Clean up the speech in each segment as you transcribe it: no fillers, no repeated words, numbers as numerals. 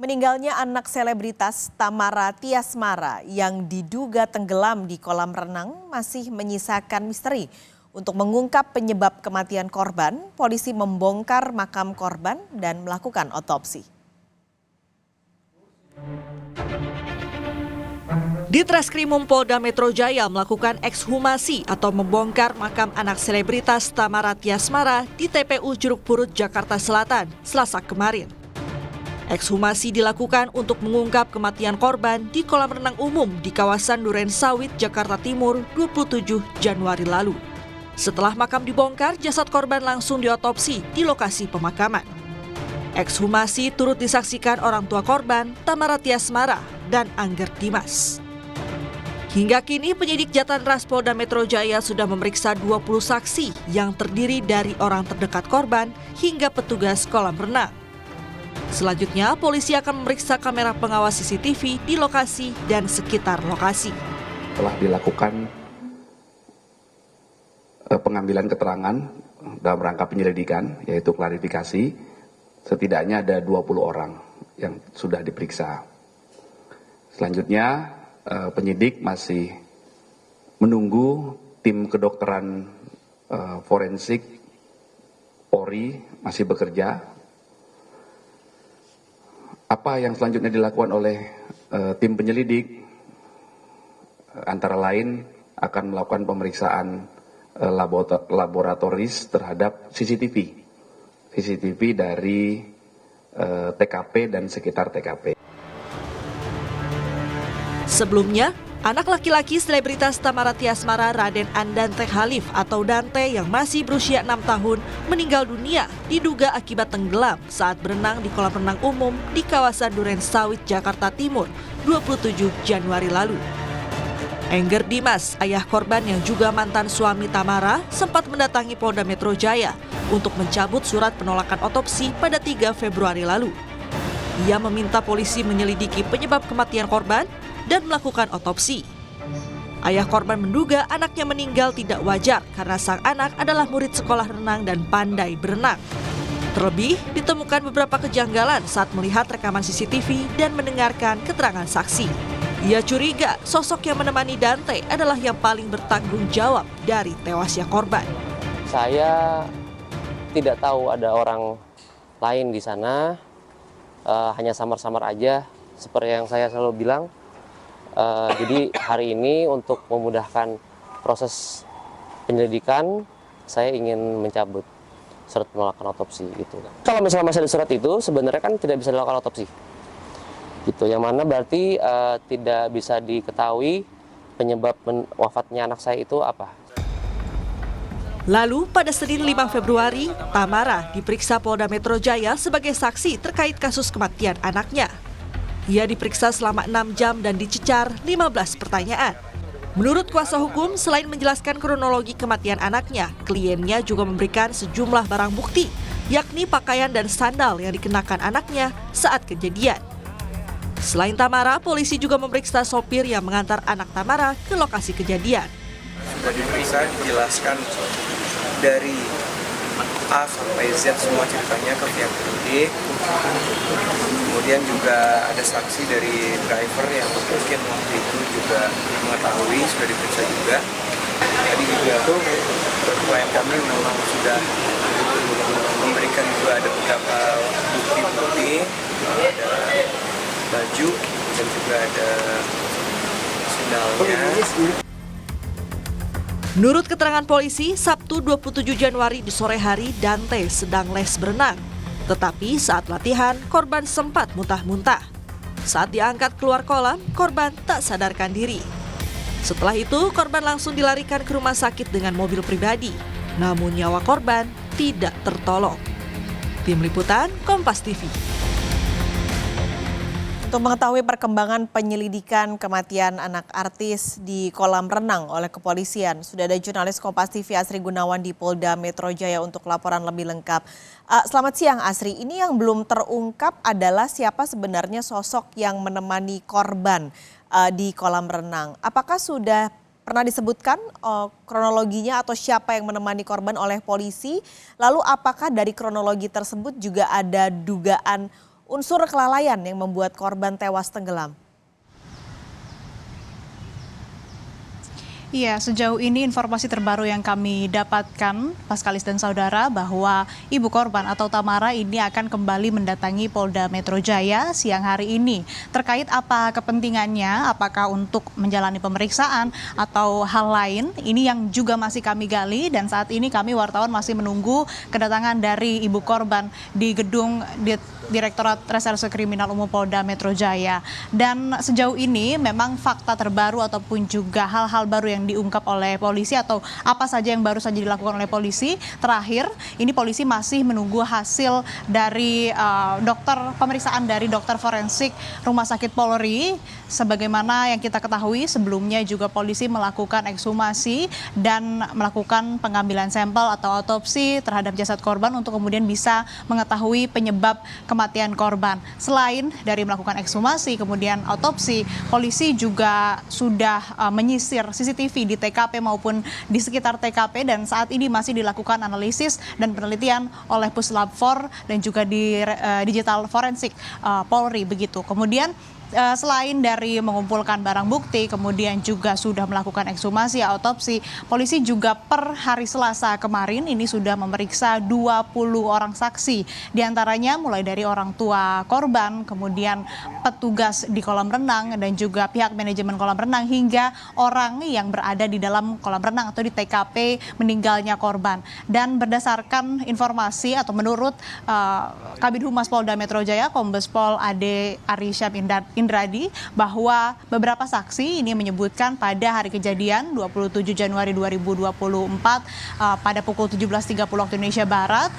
Meninggalnya anak selebritas Tamara Tiasmara yang diduga tenggelam di kolam renang masih menyisakan misteri. Untuk mengungkap penyebab kematian korban, polisi membongkar makam korban dan melakukan otopsi. Di Treskrimum Polda Metro Jaya melakukan ekshumasi atau membongkar makam anak selebritas Tamara Tiasmara di TPU Jeruk Purut, Jakarta Selatan, Selasa kemarin. Ekshumasi dilakukan untuk mengungkap kematian korban di kolam renang umum di kawasan Duren Sawit, Jakarta Timur, 27 Januari lalu. Setelah makam dibongkar, jasad korban langsung diotopsi di lokasi pemakaman. Ekshumasi turut disaksikan orang tua korban, Tamara Tiasmara dan Angger Dimas. Hingga kini penyidik Jatan-Ras Polda Metro Jaya sudah memeriksa 20 saksi yang terdiri dari orang terdekat korban hingga petugas kolam renang. Selanjutnya, polisi akan memeriksa kamera pengawas CCTV di lokasi dan sekitar lokasi. Telah dilakukan pengambilan keterangan dalam rangka penyelidikan, yaitu klarifikasi. Setidaknya ada 20 orang yang sudah diperiksa. Selanjutnya, penyidik masih menunggu tim kedokteran forensik Polri masih bekerja. Apa yang selanjutnya dilakukan oleh tim penyelidik antara lain akan melakukan pemeriksaan laboratoris terhadap CCTV dari TKP dan sekitar TKP. Sebelumnya, anak laki-laki selebritas Tamara Tiasmara, Raden Andante Khalif atau Dante yang masih berusia 6 tahun meninggal dunia diduga akibat tenggelam saat berenang di kolam renang umum di kawasan Duren Sawit, Jakarta Timur, 27 Januari lalu. Angger Dimas, ayah korban yang juga mantan suami Tamara, sempat mendatangi Polda Metro Jaya untuk mencabut surat penolakan otopsi pada 3 Februari lalu. Ia meminta polisi menyelidiki penyebab kematian korban dan melakukan otopsi. Ayah korban menduga anaknya meninggal tidak wajar karena sang anak adalah murid sekolah renang dan pandai berenang. Terlebih, ditemukan beberapa kejanggalan saat melihat rekaman CCTV dan mendengarkan keterangan saksi. Ia curiga sosok yang menemani Dante adalah yang paling bertanggung jawab dari tewasnya korban. Saya tidak tahu ada orang lain di sana, hanya samar-samar aja seperti yang saya selalu bilang. Jadi hari ini untuk memudahkan proses penyelidikan, saya ingin mencabut surat penolakan otopsi itu. Kalau misalnya masih ada surat itu, sebenarnya kan tidak bisa dilakukan otopsi. Gitu, yang mana berarti tidak bisa diketahui penyebab wafatnya anak saya itu apa. Lalu pada Senin 5 Februari, Tamara diperiksa Polda Metro Jaya sebagai saksi terkait kasus kematian anaknya. Ia diperiksa selama 6 jam dan dicecar 15 pertanyaan. Menurut kuasa hukum, selain menjelaskan kronologi kematian anaknya, kliennya juga memberikan sejumlah barang bukti, yakni pakaian dan sandal yang dikenakan anaknya saat kejadian. Selain Tamara, polisi juga memeriksa sopir yang mengantar anak Tamara ke lokasi kejadian. Sudah diperiksa, dijelaskan dari A sampai Z semua ceritanya ke pihak penyidik. Kemudian juga ada saksi dari driver yang mungkin waktu itu juga mengetahui, sudah diperiksa juga. Tadi juga klien kami memang sudah memberikan juga ada beberapa bukti-bukti, ada baju dan juga ada sandalnya. Menurut keterangan polisi, Sabtu 27 Januari di sore hari Dante sedang les berenang. Tetapi saat latihan, korban sempat muntah-muntah. Saat diangkat keluar kolam, korban tak sadarkan diri. Setelah itu, korban langsung dilarikan ke rumah sakit dengan mobil pribadi. Namun nyawa korban tidak tertolong. Tim Liputan, Kompas TV. Untuk mengetahui perkembangan penyelidikan kematian anak artis di kolam renang oleh kepolisian, sudah ada jurnalis Kompas TV Asri Gunawan di Polda Metro Jaya untuk laporan lebih lengkap. Selamat siang Asri, ini yang belum terungkap adalah siapa sebenarnya sosok yang menemani korban di kolam renang. Apakah sudah pernah disebutkan kronologinya atau siapa yang menemani korban oleh polisi? Lalu apakah dari kronologi tersebut juga ada dugaan unsur kelalaian yang membuat korban tewas tenggelam? Iya, sejauh ini informasi terbaru yang kami dapatkan, Paskalis dan saudara, bahwa ibu korban atau Tamara ini akan kembali mendatangi Polda Metro Jaya siang hari ini. Terkait apa kepentingannya, apakah untuk menjalani pemeriksaan atau hal lain, ini yang juga masih kami gali, dan saat ini kami wartawan masih menunggu kedatangan dari ibu korban di gedung Direktorat Reserse Kriminal Umum Polda Metro Jaya. Dan sejauh ini memang fakta terbaru ataupun juga hal-hal baru yang diungkap oleh polisi atau apa saja yang baru saja dilakukan oleh polisi. Terakhir, ini polisi masih menunggu hasil dari pemeriksaan dari dokter forensik Rumah Sakit Polri. Sebagaimana yang kita ketahui sebelumnya juga polisi melakukan ekshumasi dan melakukan pengambilan sampel atau otopsi terhadap jasad korban untuk kemudian bisa mengetahui penyebab kematian korban. Selain dari melakukan ekshumasi kemudian otopsi, polisi juga sudah menyisir CCTV di TKP maupun di sekitar TKP, dan saat ini masih dilakukan analisis dan penelitian oleh Puslab 4 dan juga di digital forensik Polri begitu. Kemudian selain dari mengumpulkan barang bukti, kemudian juga sudah melakukan ekshumasi, autopsi, polisi juga per hari Selasa kemarin ini sudah memeriksa 20 orang saksi. Di antaranya mulai dari orang tua korban, kemudian petugas di kolam renang, dan juga pihak manajemen kolam renang, hingga orang yang berada di dalam kolam renang atau di TKP meninggalnya korban. Dan berdasarkan informasi atau menurut Kabid Humas Polda Metro Jaya, Kombes Pol Ade Arisyam Indradi, bahwa beberapa saksi ini menyebutkan pada hari kejadian 27 Januari 2024 pada pukul 17.30 waktu Indonesia Barat,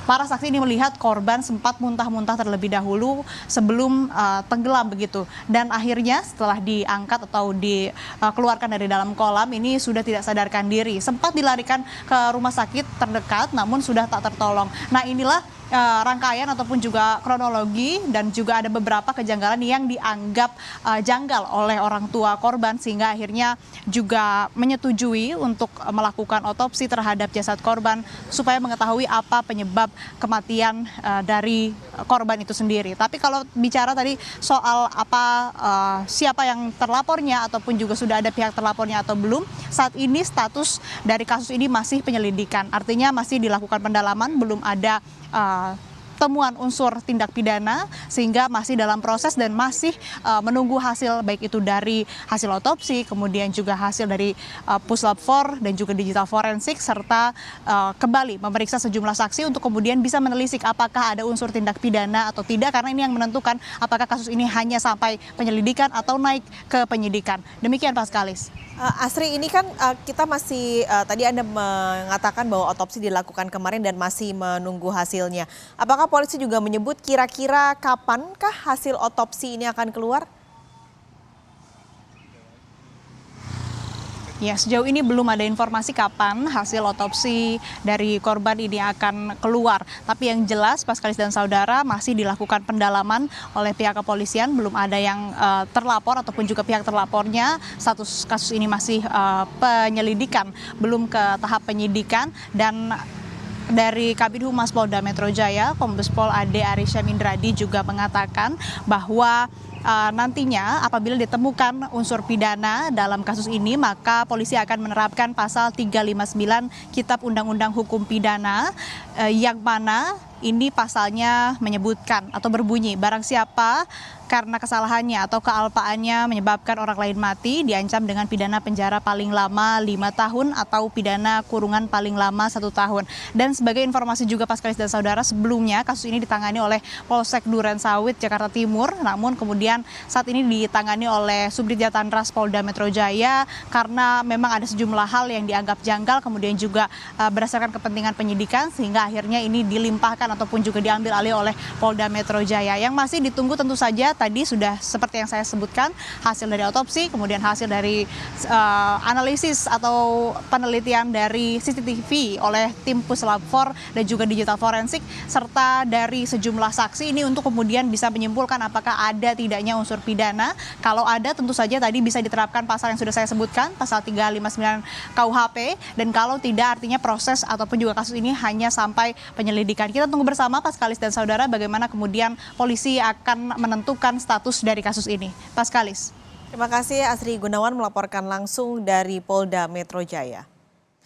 para saksi ini melihat korban sempat muntah-muntah terlebih dahulu sebelum tenggelam begitu, dan akhirnya setelah diangkat atau dikeluarkan dari dalam kolam ini sudah tidak sadarkan diri, sempat dilarikan ke rumah sakit terdekat namun sudah tak tertolong. Nah, inilah rangkaian ataupun juga kronologi, dan juga ada beberapa kejanggalan yang dianggap janggal oleh orang tua korban, sehingga akhirnya juga menyetujui untuk melakukan otopsi terhadap jasad korban supaya mengetahui apa penyebab kematian dari korban itu sendiri. Tapi kalau bicara tadi soal siapa yang terlapornya ataupun juga sudah ada pihak terlapornya atau belum, saat ini status dari kasus ini masih penyelidikan, artinya masih dilakukan pendalaman, belum ada temuan unsur tindak pidana, sehingga masih dalam proses dan masih menunggu hasil, baik itu dari hasil otopsi, kemudian juga hasil dari Puslab 4 dan juga digital forensik, serta kembali memeriksa sejumlah saksi untuk kemudian bisa menelisik apakah ada unsur tindak pidana atau tidak, karena ini yang menentukan apakah kasus ini hanya sampai penyelidikan atau naik ke penyidikan. Demikian Paskalis. Asri, ini kan kita masih, tadi Anda mengatakan bahwa otopsi dilakukan kemarin dan masih menunggu hasilnya. Apakah polisi juga menyebut kira-kira kapankah hasil otopsi ini akan keluar? Ya, sejauh ini belum ada informasi kapan hasil otopsi dari korban ini akan keluar. Tapi yang jelas, Paskalis dan saudara, masih dilakukan pendalaman oleh pihak kepolisian. Belum ada yang terlapor ataupun juga pihak terlapornya. Status kasus ini masih penyelidikan, belum ke tahap penyidikan. Dan dari Kabid Humas Polda Metro Jaya, Kombes Pol Ade Arisyam Indradi juga mengatakan bahwa nantinya apabila ditemukan unsur pidana dalam kasus ini, maka polisi akan menerapkan pasal 359 Kitab Undang-Undang Hukum Pidana, yang mana ini pasalnya menyebutkan atau berbunyi, barang siapa karena kesalahannya atau kealpaannya menyebabkan orang lain mati diancam dengan pidana penjara paling lama 5 tahun atau pidana kurungan paling lama 1 tahun. Dan sebagai informasi juga Paskalis dan saudara, sebelumnya kasus ini ditangani oleh Polsek Durensawit Jakarta Timur, namun kemudian saat ini ditangani oleh Subdit Jatanras Polda Metro Jaya karena memang ada sejumlah hal yang dianggap janggal, kemudian juga berdasarkan kepentingan penyidikan, sehingga akhirnya ini dilimpahkan ataupun juga diambil alih oleh Polda Metro Jaya. Yang masih ditunggu tentu saja tadi sudah seperti yang saya sebutkan, hasil dari otopsi, kemudian hasil dari analisis atau penelitian dari CCTV oleh tim Puslap 4 dan juga digital forensik, serta dari sejumlah saksi ini untuk kemudian bisa menyimpulkan apakah ada tidaknya unsur pidana. Kalau ada, tentu saja tadi bisa diterapkan pasal yang sudah saya sebutkan, pasal 359 KUHP, dan kalau tidak artinya proses ataupun juga kasus ini hanya sampai penyelidikan. Kita tunggu bersama Paskalis dan saudara bagaimana kemudian polisi akan menentukan status dari kasus ini. Paskalis. Terima kasih Asri Gunawan melaporkan langsung dari Polda Metro Jaya.